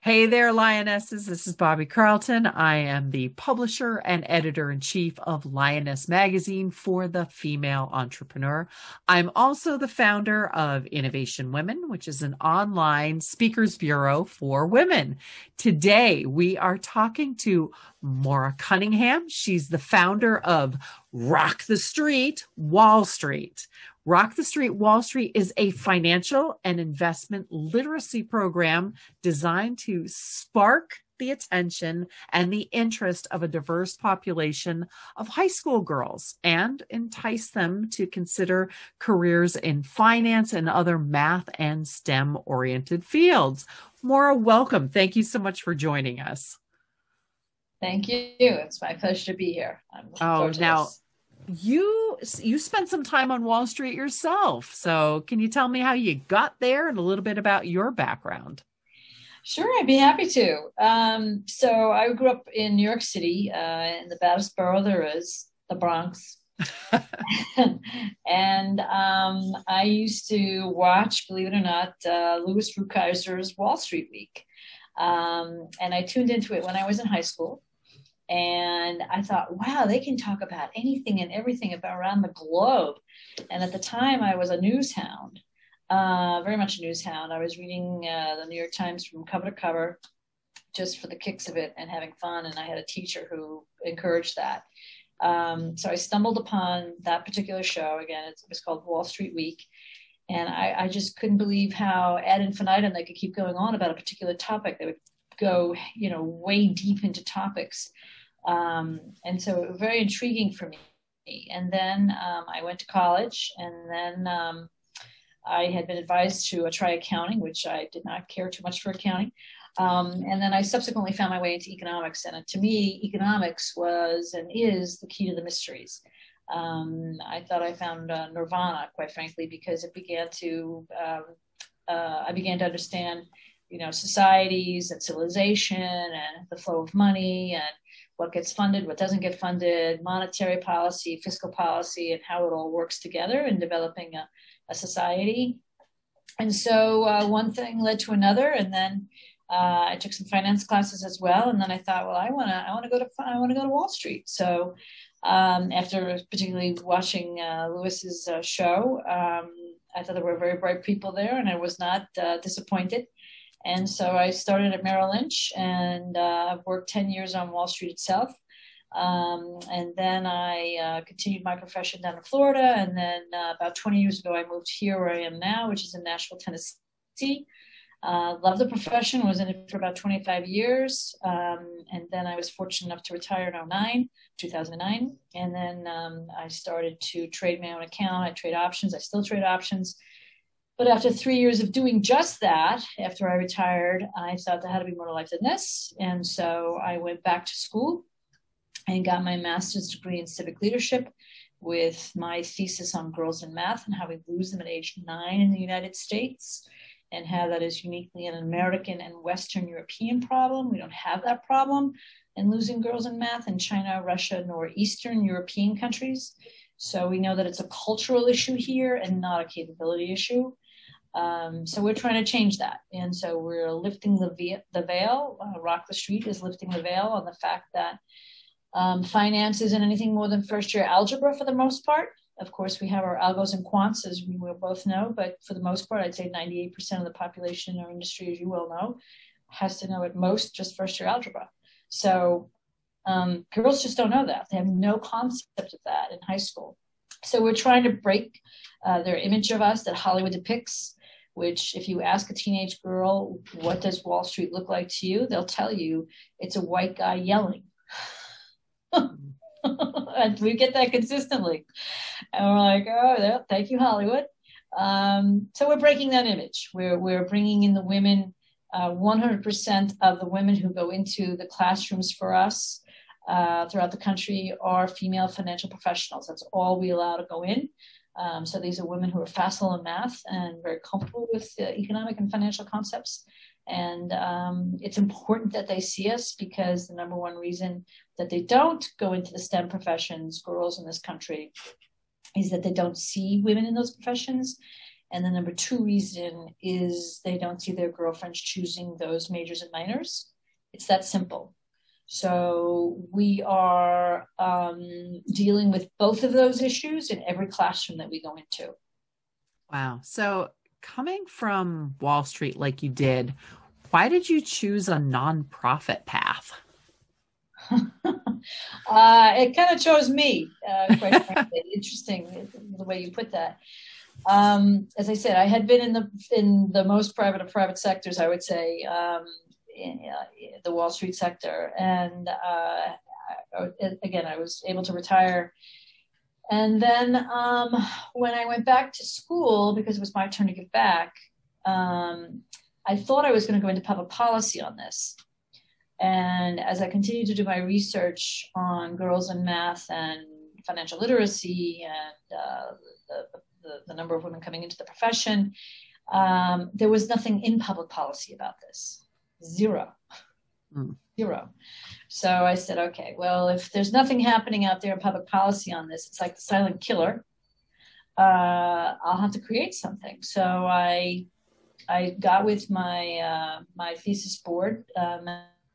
Hey there, Lionesses. This is Bobby Carlton. I am the publisher and editor-in-chief of Lioness Magazine for the female entrepreneur. I'm also the founder of Innovation Women, which is an online speakers bureau for women. Today, we are talking to Maura Cunningham. She's the founder of Rock the Street, Wall Street. Rock the Street Wall Street is a financial and investment literacy program designed to spark the attention and the interest of a diverse population of high school girls and entice them to consider careers in finance and other math and STEM oriented fields. Maura, welcome. Thank you so much for joining us. Thank you. It's my pleasure to be here. I'm looking forward to this. You spent some time on Wall Street yourself. So can you tell me how you got there and a little bit about your background? Sure, I'd be happy to. So I grew up in New York City, in the baddest borough there is, the Bronx. And I used to watch, believe it or not, Louis Rukeyser's Wall Street Week. And I tuned into it when I was in high school. And I thought, wow, they can talk about anything and everything about around the globe. And at the time, I was a news hound, very much a news hound. I was reading the New York Times from cover to cover just for the kicks of it and having fun. And I had a teacher who encouraged that. So I stumbled upon that particular show. Again, it was called Wall Street Week. And I just couldn't believe how ad infinitum they could keep going on about a particular topic. They would go, way deep into topics. And so it was very intriguing for me. And then I went to college, and then I had been advised to try accounting, which I did not care too much for accounting. And then I subsequently found my way into economics. And to me, economics was and is the key to the mysteries. I thought I found nirvana, quite frankly, because it began to, I began to understand, societies and civilization and the flow of money and what gets funded, what doesn't get funded, monetary policy, fiscal policy, and how it all works together in developing a society. And so one thing led to another, and then I took some finance classes as well. And then I thought, well, I want to go to Wall Street. So after particularly watching Lewis's show, I thought there were very bright people there, and I was not disappointed. And so I started at Merrill Lynch, and I've worked 10 years on Wall Street itself. And then I continued my profession down in Florida. And then about 20 years ago, I moved here where I am now, which is in Nashville, Tennessee. Loved the profession, was in it for about 25 years. And then I was fortunate enough to retire in 2009. And then I started to trade my own account. I trade options. I still trade options. But after 3 years of doing just that, after I retired, I thought there had to be more to life than this. And so I went back to school and got my master's degree in civic leadership with my thesis on girls in math and how we lose them at age 9 in the United States, and how that is uniquely an American and Western European problem. We don't have that problem in losing girls in math in China, Russia, nor Eastern European countries. So we know that it's a cultural issue here and not a capability issue. So we're trying to change that. And so we're lifting the veil. Rock the Street is lifting the veil on the fact that finance isn't anything more than first year algebra for the most part. Of course, we have our algos and quants, as we will both know, but for the most part, I'd say 98% of the population in our industry, as you well know, has to know at most just first year algebra. So girls just don't know that. They have no concept of that in high school. So we're trying to break their image of us that Hollywood depicts, which if you ask a teenage girl, what does Wall Street look like to you? They'll tell you it's a white guy yelling. And we get that consistently. And we're like, oh, yeah, thank you, Hollywood. So we're breaking that image. We're bringing in the women. 100% of the women who go into the classrooms for us throughout the country are female financial professionals. That's all we allow to go in. So these are women who are facile in math and very comfortable with economic and financial concepts. And it's important that they see us, because the number one reason that they don't go into the STEM professions, girls in this country, is that they don't see women in those professions. And the number two reason is they don't see their girlfriends choosing those majors and minors. It's that simple. So we are dealing with both of those issues in every classroom that we go into. Wow. So coming from Wall Street like you did, why did you choose a nonprofit path? It kind of chose me, quite frankly. Interesting the way you put that. As I said, I had been in the most private of private sectors, I would say, in the Wall Street sector, and again, I was able to retire. And then when I went back to school, because it was my turn to give back, I thought I was going to go into public policy on this. And as I continued to do my research on girls in math and financial literacy and the number of women coming into the profession, there was nothing in public policy about this. Zero. Zero. So I said, okay, well, if there's nothing happening out there in public policy on this, it's like the silent killer. I'll have to create something. So I got with my thesis board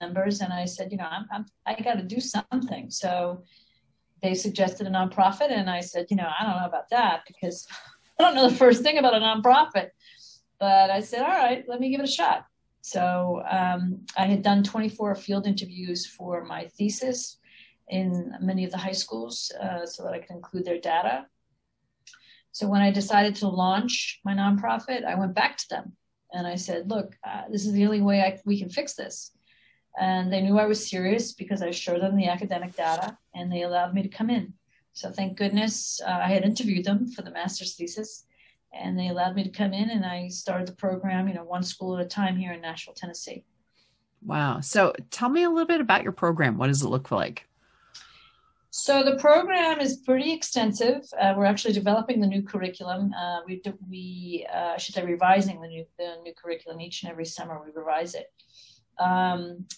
members, and I said, I got to do something. So they suggested a nonprofit, and I said, I don't know about that because I don't know the first thing about a nonprofit. But I said, all right, let me give it a shot. So I had done 24 field interviews for my thesis in many of the high schools so that I could include their data. So when I decided to launch my nonprofit, I went back to them and I said, look, this is the only way we can fix this. And they knew I was serious because I showed them the academic data and they allowed me to come in. So thank goodness I had interviewed them for the master's thesis. And they allowed me to come in, and I started the program, one school at a time here in Nashville, Tennessee. Wow. So tell me a little bit about your program. What does it look like? So the program is pretty extensive. We're actually developing the new curriculum. We should say revising the new curriculum each and every summer. We revise it.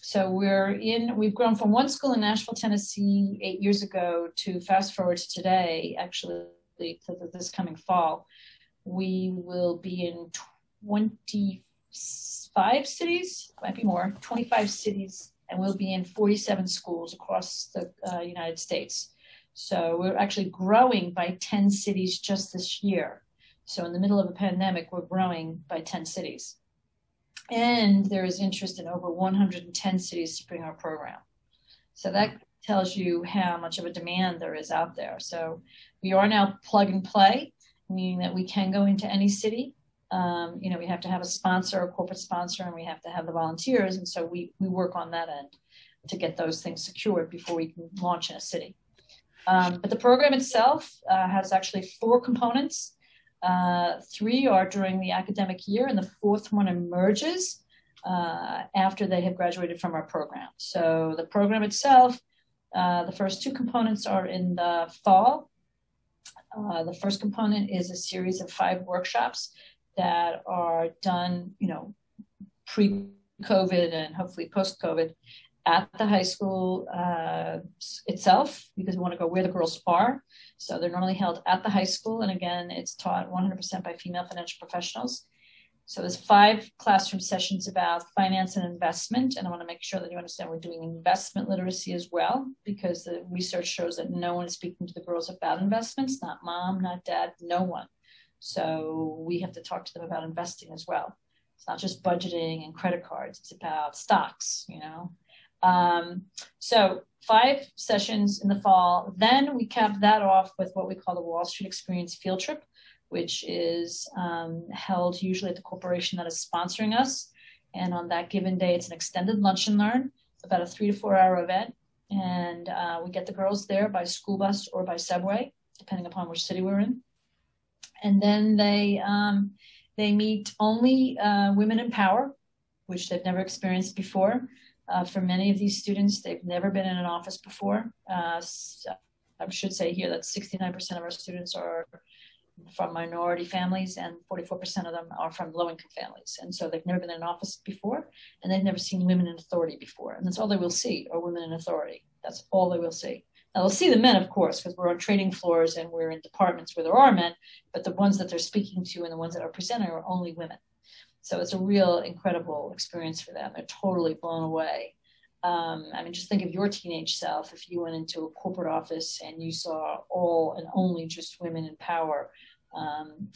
So we've grown from one school in Nashville, Tennessee 8 years ago to fast forward to today, actually to this coming fall. We will be in 25 cities, might be more, 25 cities, and we'll be in 47 schools across the United States. So we're actually growing by 10 cities just this year. So in the middle of a pandemic, we're growing by 10 cities. And there is interest in over 110 cities to bring our program. So that tells you how much of a demand there is out there. So we are now plug and play, meaning that we can go into any city. We have to have a sponsor, a corporate sponsor, and we have to have the volunteers. And so we work on that end to get those things secured before we can launch in a city. But the program itself has actually 4 components. 3 are during the academic year, and the 4th one emerges after they have graduated from our program. So the program itself, the first 2 components are in the fall. The first component is a series of 5 workshops that are done, pre-COVID and hopefully post-COVID at the high school itself, because we want to go where the girls are. So they're normally held at the high school. And again, it's taught 100% by female financial professionals. So there's 5 classroom sessions about finance and investment. And I want to make sure that you understand we're doing investment literacy as well, because the research shows that no one is speaking to the girls about investments, not mom, not dad, no one. So we have to talk to them about investing as well. It's not just budgeting and credit cards. It's about stocks, So 5 sessions in the fall. Then we cap that off with what we call the Wall Street Experience Field Trip, which is held usually at the corporation that is sponsoring us. And on that given day, it's an extended lunch and learn, about a 3 to 4 hour event. And we get the girls there by school bus or by subway, depending upon which city we're in. And then they meet only women in power, which they've never experienced before. For many of these students, they've never been in an office before. So I should say here that 69% of our students are from minority families and 44% of them are from low-income families. And so they've never been in an office before, and they've never seen women in authority before. And that's all they will see, are women in authority. That's all they will see. Now, they'll see the men, of course, because we're on trading floors and we're in departments where there are men, but the ones that they're speaking to and the ones that are presenting are only women. So it's a real incredible experience for them. They're totally blown away. I mean, just think of your teenage self if you went into a corporate office and you saw all and only just women in power,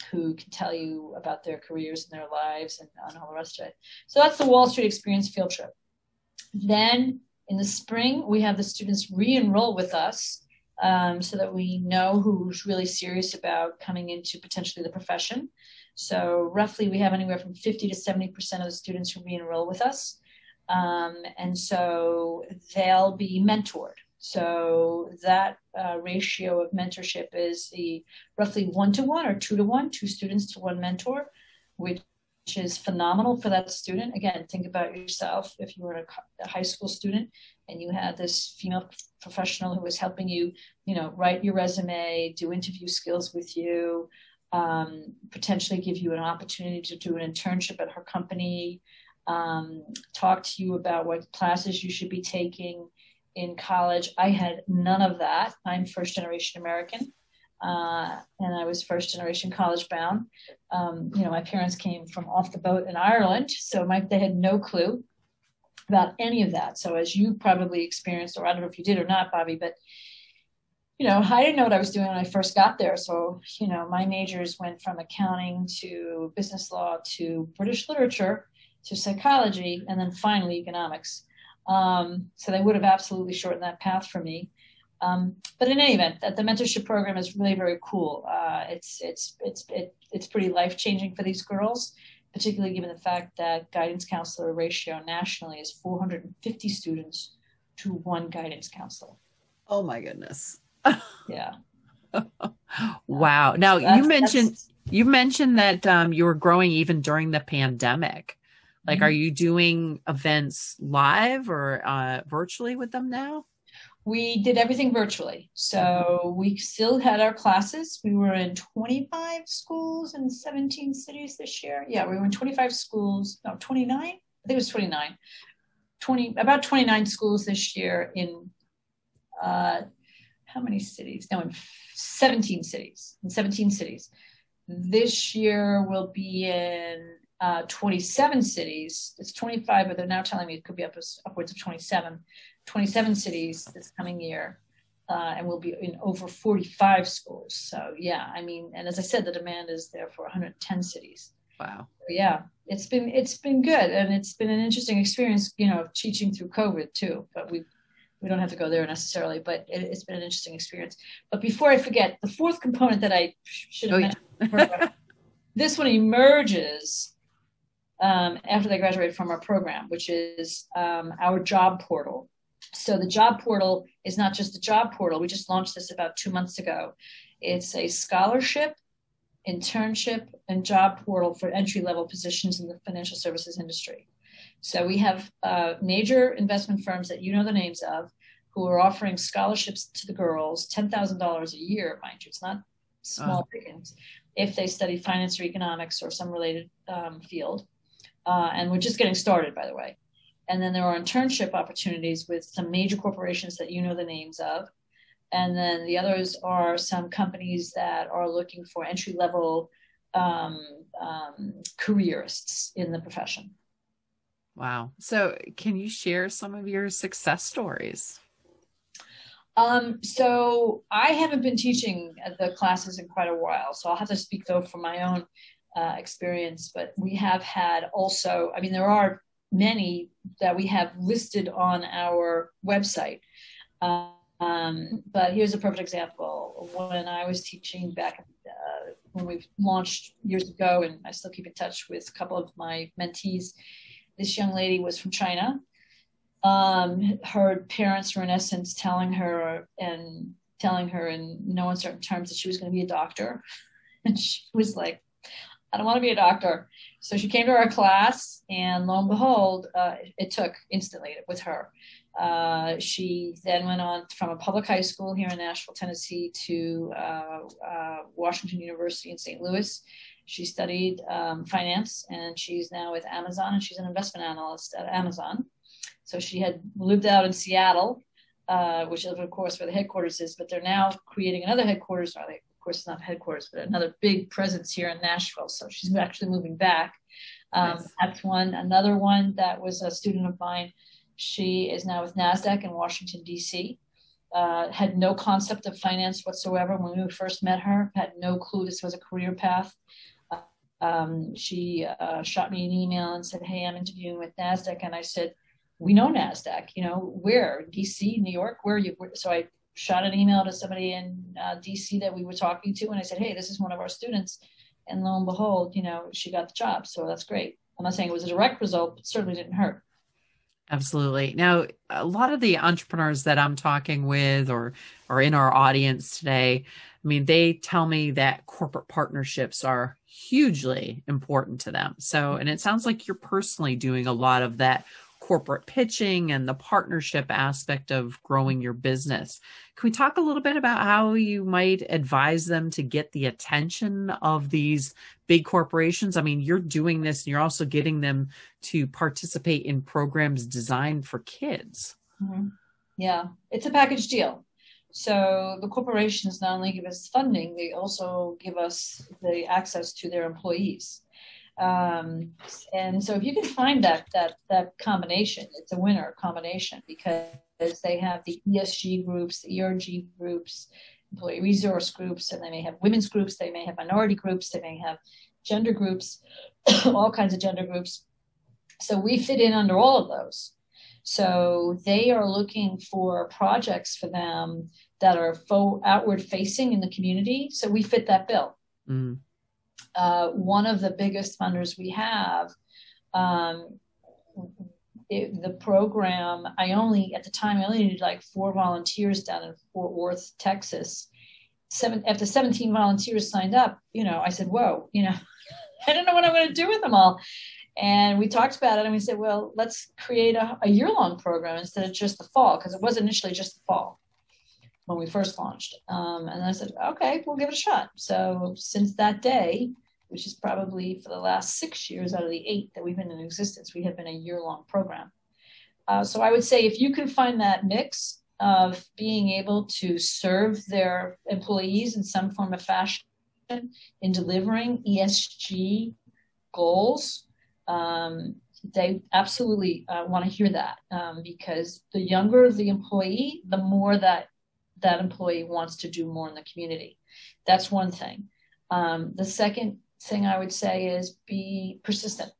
who can tell you about their careers and their lives and all the rest of it. So that's the Wall Street Experience field trip. Then in the spring, we have the students re-enroll with us, so that we know who's really serious about coming into potentially the profession. So roughly we have anywhere from 50 to 70% of the students who re-enroll with us. And so they'll be mentored. So that ratio of mentorship is the roughly 1-to-1 or 2-to-1, 2 students to 1 mentor, which is phenomenal for that student. Again, think about yourself if you were a high school student and you had this female professional who was helping you, write your resume, do interview skills with you, potentially give you an opportunity to do an internship at her company, talk to you about what classes you should be taking in college. I had none of that. I'm first generation American. And I was first generation college bound. My parents came from off the boat in Ireland, so they had no clue about any of that. So as you probably experienced, or I don't know if you did or not, Bobby, but I didn't know what I was doing when I first got there. So, my majors went from accounting to business law to British literature to psychology, and then finally economics. So they would have absolutely shortened that path for me. But in any event, the mentorship program is really very cool. It's pretty life-changing for these girls, particularly given the fact that guidance counselor ratio nationally is 450 students to 1 guidance counselor. Oh my goodness. Yeah. Wow. Now you mentioned that you were growing even during the pandemic. Like, are you doing events live or virtually with them now? We did everything virtually. So we still had our classes. We were in 25 schools in 17 cities this year. Yeah, we were in 25 schools. No, 29? I think it was 29. About 29 schools this year in how many cities? No, in 17 cities. In 17 cities. This year we'll be in 27 cities. It's 25, but they're now telling me it could be upwards of 27 cities this coming year, and we'll be in over 45 schools. So yeah, I mean, and as I said, the demand is there for 110 cities. Wow. So, yeah, it's been good, and it's been an interesting experience, teaching through COVID too. But we don't have to go there necessarily, but it's been an interesting experience. But before I forget, the fourth component that I should have mentioned, this one emerges after they graduate from our program, which is our job portal. So the job portal is not just a job portal. We just launched this about 2 months ago. It's a scholarship, internship, and job portal for entry-level positions in the financial services industry. So we have major investment firms that you know the names of who are offering scholarships to the girls, $10,000 a year, mind you. It's not small pickings, if they study finance or economics or some related field. And we're just getting started, by the way. And then there are internship opportunities with some major corporations that you know the names of. And then the others are some companies that are looking for entry-level careerists in the profession. Wow. So can you share some of your success stories? So I haven't been teaching the classes in quite a while, so I'll have to speak though from my own experience, but we have had also, I mean, there are many that we have listed on our website. But here's a perfect example. When I was teaching back when we launched years ago, and I still keep in touch with a couple of my mentees, this young lady was from China. Her parents were in essence telling her in no uncertain terms that she was going to be a doctor. And she was like, I don't want to be a doctor. So she came to our class, and lo and behold, it took instantly with her. She then went on from a public high school here in Nashville, Tennessee, to Washington University in St. Louis. She studied finance, and she's now with Amazon, and she's an investment analyst at Amazon. So she had lived out in Seattle which is, of course, where the headquarters is, but they're now creating another headquarters. Of course, not headquarters, but another big presence here in Nashville. So she's actually moving back. Nice. That's one. Another one that was a student of mine. She is now with NASDAQ in Washington, D.C. Had no concept of finance whatsoever when we first met her, had no clue this was a career path. She shot me an email and said, hey, I'm interviewing with NASDAQ. And I said, we know NASDAQ, where? DC, New York, where are you? So I shot an email to somebody in DC that we were talking to. And I said, hey, this is one of our students. And lo and behold, she got the job. So that's great. I'm not saying it was a direct result, but certainly didn't hurt. Absolutely. Now, a lot of the entrepreneurs that I'm talking with or in our audience today, I mean, they tell me that corporate partnerships are hugely important to them. So, and it sounds like you're personally doing a lot of that corporate pitching and the partnership aspect of growing your business. Can we talk a little bit about how you might advise them to get the attention of these big corporations? I mean, you're doing this and you're also getting them to participate in programs designed for kids. Mm-hmm. Yeah, it's a package deal. So the corporations not only give us funding, they also give us the access to their employees. And so if you can find that combination, it's a winner combination because they have the ESG groups, the ERG groups, employee resource groups, and they may have women's groups, they may have minority groups, they may have gender groups, all kinds of gender groups. So we fit in under all of those. So they are looking for projects for them that are outward facing in the community. So we fit that bill. Mm. One of the biggest funders we have, the program, at the time, I only needed like 4 volunteers down in Fort Worth, Texas. After 17 volunteers signed up, I said, whoa, I don't know what I'm going to do with them all. And we talked about it and we said, well, let's create a year-long program instead of just the fall, because it was initially just the fall when we first launched. And I said, okay, we'll give it a shot. So since that day, which is probably for the last 6 years out of the 8 that we've been in existence, we have been a year-long program. So I would say if you can find that mix of being able to serve their employees in some form of fashion in delivering ESG goals, they absolutely want to hear that because the younger the employee, the more that employee wants to do more in the community. That's one thing. The second thing I would say is be persistent.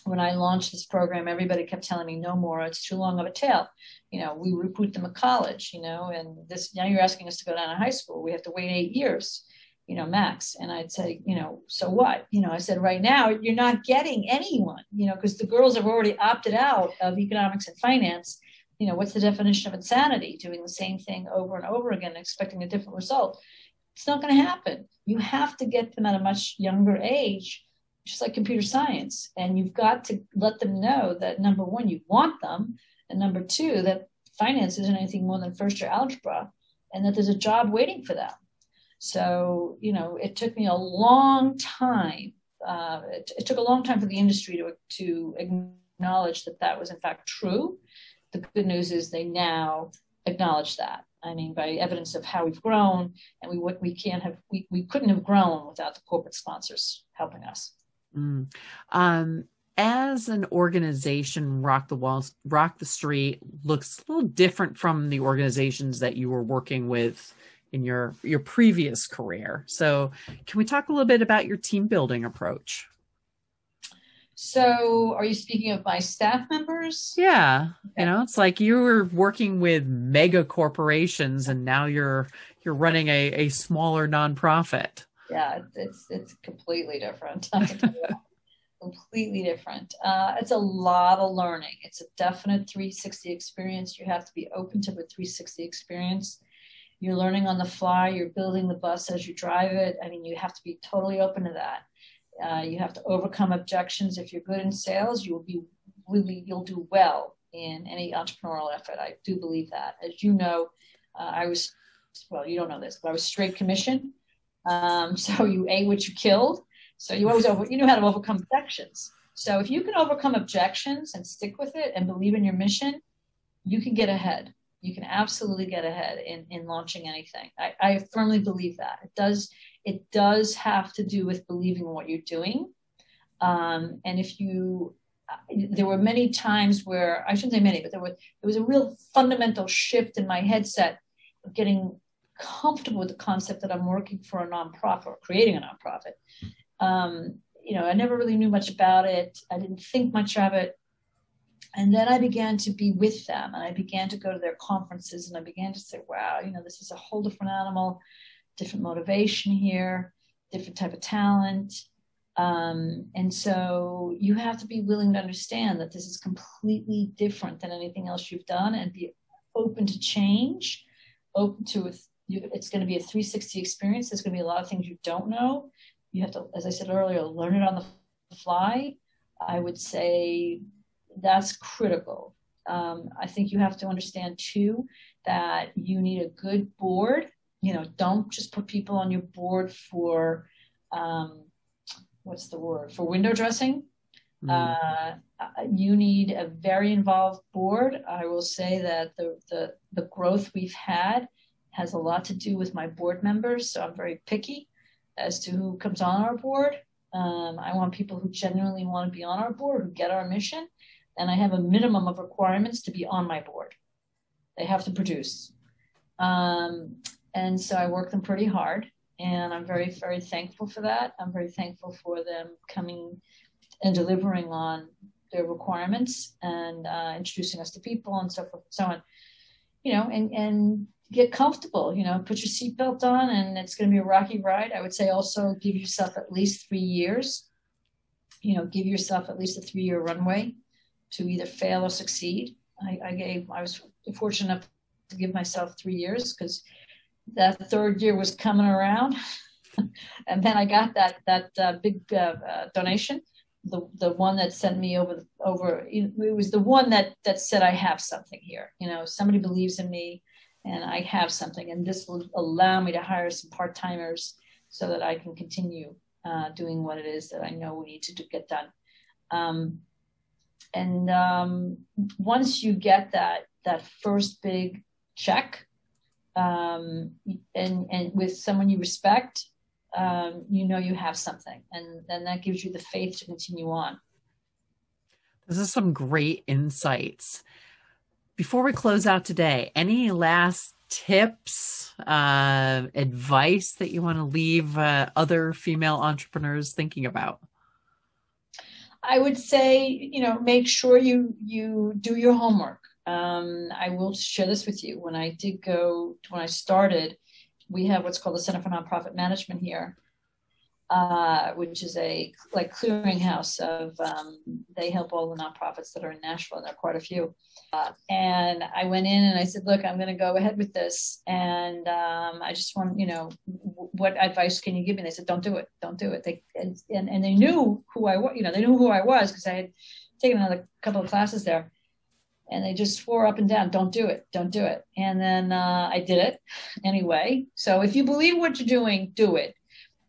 When I launched this program, everybody kept telling me, no, Maura, it's too long of a tail. We recruit them at college, and now you're asking us to go down to high school. We have to wait 8 years, max. And I'd say, so what? I said, right now, you're not getting anyone, because the girls have already opted out of economics and finance. What's the definition of insanity? Doing the same thing over and over again, expecting a different result. It's not going to happen. You have to get them at a much younger age, just like computer science. And you've got to let them know that, number one, you want them. And number two, that finance isn't anything more than first year algebra and that there's a job waiting for them. So, it took me a long time. It took a long time for the industry to acknowledge that was in fact true. The good news is they now acknowledge that. I mean, by evidence of how we've grown, and we couldn't have grown without the corporate sponsors helping us. Mm. As an organization, Rock the Street looks a little different from the organizations that you were working with in your previous career. So can we talk a little bit about your team building approach? So are you speaking of my staff members? Yeah. Okay. It's like you were working with mega corporations and now you're running a smaller nonprofit. Yeah, it's completely different. Completely different. It's a lot of learning. It's a definite 360 experience. You have to be open to the 360 experience. You're learning on the fly. You're building the bus as you drive it. I mean, you have to be totally open to that. You have to overcome objections. If you're good in sales, you'll do well in any entrepreneurial effort. I do believe that. As you know, you don't know this, but I was straight commission. So you ate what you killed. So you know how to overcome objections. So if you can overcome objections and stick with it and believe in your mission, you can get ahead. You can absolutely get ahead in launching anything. I firmly believe that. It does have to do with believing in what you're doing. And if you, there were many times where, I shouldn't say many, but there was a real fundamental shift in my headset of getting comfortable with the concept that I'm working for a nonprofit or creating a nonprofit. I never really knew much about it. I didn't think much of it. And then I began to be with them, and I began to go to their conferences, and I began to say, wow, this is a whole different animal, different motivation here, different type of talent. And so you have to be willing to understand that this is completely different than anything else you've done, and be open to change, open to it. It's going to be a 360 experience. There's going to be a lot of things you don't know. You have to, as I said earlier, learn it on the fly. I would say that's critical. I think you have to understand too that you need a good board. Don't just put people on your board for what's the word, for window dressing. You need a very involved board. I will say that the growth we've had has a lot to do with my board members. So I'm very picky as to who comes on our board. I want people who genuinely want to be on our board, who get our mission. And I have a minimum of requirements to be on my board. They have to produce. And so I work them pretty hard. And I'm very, very thankful for that. I'm very thankful for them coming and delivering on their requirements and introducing us to people and so forth and so on. And get comfortable, put your seatbelt on, and it's going to be a rocky ride. I would say also give yourself at least 3 years. Give yourself at least a 3-year runway to either fail or succeed. I was fortunate enough to give myself 3 years, because that third year was coming around. And then I got that big donation, the one that sent me over. It was the one that said, I have something here. Somebody believes in me, and I have something, and this will allow me to hire some part-timers so that I can continue doing what it is that I know we need to get done. And once you get that first big check, and with someone you respect, you have something, and then that gives you the faith to continue on. This is some great insights. Before we close out today, any last tips, advice that you want to leave other female entrepreneurs thinking about? I would say, make sure you do your homework. I will share this with you. When I started, we have what's called the Center for Nonprofit Management here, which is a clearinghouse of, they help all the nonprofits that are in Nashville, and there are quite a few. And I went in and I said, look, I'm going to go ahead with this. And I just want, what advice can you give me? And they said, don't do it. Don't do it. And they knew who I was, they knew who I was, because I had taken another couple of classes there. And they just swore up and down, don't do it, don't do it. And then I did it anyway. So if you believe what you're doing, do it.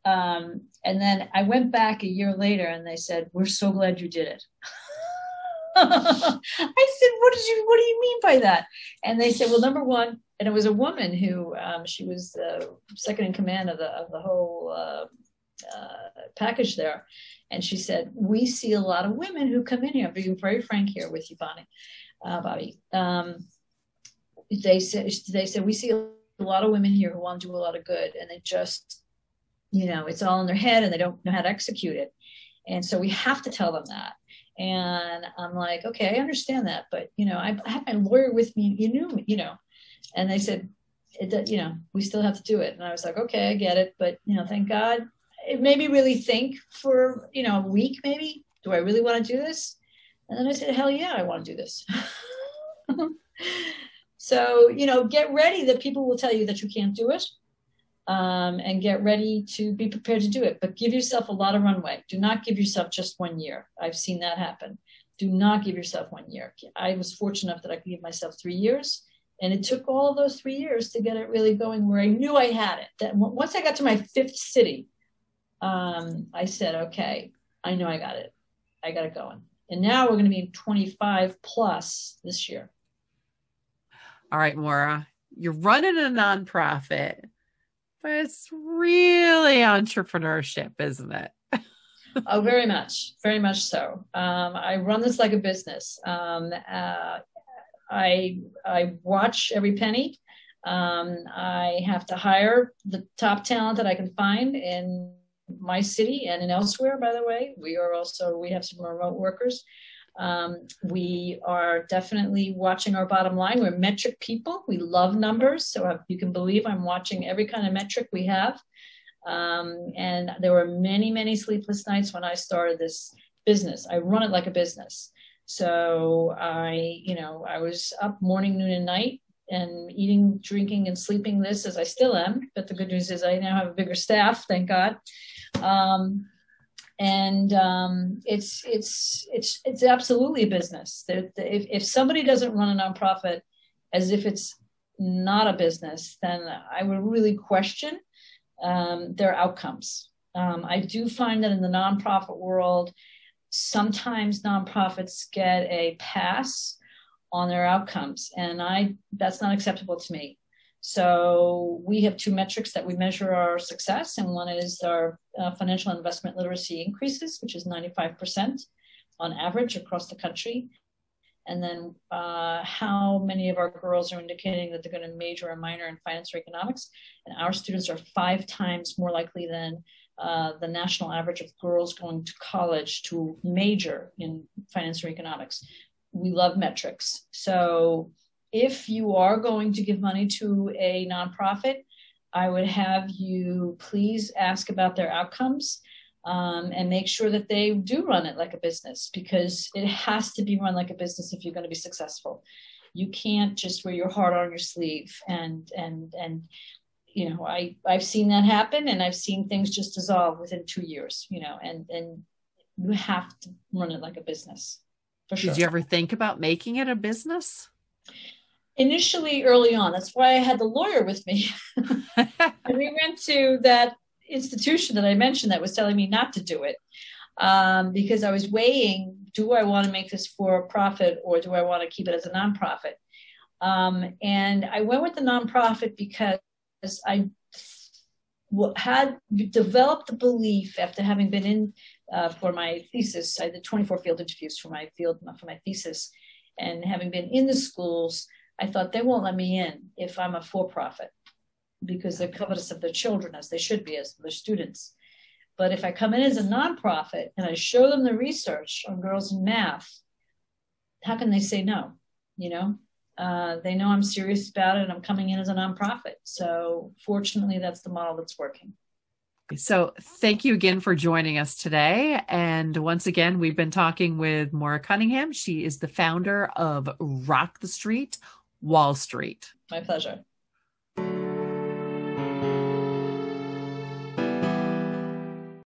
And then I went back a year later and they said, we're so glad you did it. I said, what do you mean by that? And they said, well, number one, and it was a woman who, she was second in command of the whole package there. And she said, we see a lot of women who come in here. I'm being very frank here with you, Bobby. They said, we see a lot of women here who want to do a lot of good, and they just, it's all in their head and they don't know how to execute it. And so we have to tell them that. And I'm like, okay, I understand that. But, I have my lawyer with me, and they said, we still have to do it. And I was like, okay, I get it. But, thank God. It made me really think for, a week, maybe. Do I really want to do this? And then I said, hell yeah, I want to do this. So, get ready that people will tell you that you can't do it. And get ready to be prepared to do it. But give yourself a lot of runway. Do not give yourself just 1 year. I've seen that happen. Do not give yourself 1 year. I was fortunate enough that I could give myself 3 years. And it took all of those 3 years to get it really going where I knew I had it. That once I got to my 5th city, I said, okay, I know I got it. I got it going. And now we're going to be in 25 plus this year. All right, Maura, you're running a nonprofit, but it's really entrepreneurship, isn't it? Oh, very much so. I run this like a business. I watch every penny. I have to hire the top talent that I can find in my city and in elsewhere. By the way, we have some remote workers. We are definitely watching our bottom line. We're metric people. We love numbers, so you can believe I'm watching every kind of metric we have. And there were many, many sleepless nights when I started this business. I run it like a business. So I was up morning, noon, and night and eating, drinking, and sleeping this as I still am. But the good news is I now have a bigger staff, thank God. It's absolutely a business. If somebody doesn't run a nonprofit as if it's not a business, then I would really question their outcomes. I do find that in the nonprofit world, sometimes nonprofits get a pass on their outcomes, and that's not acceptable to me. So we have two metrics that we measure our success, and one is our financial investment literacy increases, which is 95% on average across the country. And then how many of our girls are indicating that they're going to major or minor in finance or economics. And our students are 5 times more likely than the national average of girls going to college to major in finance or economics. We love metrics. So if you are going to give money to a nonprofit, I would have you please ask about their outcomes. And make sure that they do run it like a business, because it has to be run like a business if you're going to be successful. You can't just wear your heart on your sleeve. And I've seen that happen, and I've seen things just dissolve within 2 years, and you have to run it like a business for sure. Did you ever think about making it a business? Initially, early on, that's why I had the lawyer with me. And we went to that institution that I mentioned that was telling me not to do it, because I was weighing, do I want to make this for a profit or do I want to keep it as a nonprofit? And I went with the nonprofit because I had developed the belief after having been in for my thesis. I did 24 field interviews for my thesis, and having been in the schools, I thought they won't let me in if I'm a for-profit, because they're covetous of their children, as they should be, as their students. But if I come in as a nonprofit and I show them the research on girls in math, how can they say no? They know I'm serious about it, and I'm coming in as a nonprofit. So fortunately, that's the model that's working. So thank you again for joining us today. And once again, we've been talking with Maura Cunningham. She is the founder of Rock the Street, Wall Street. My pleasure.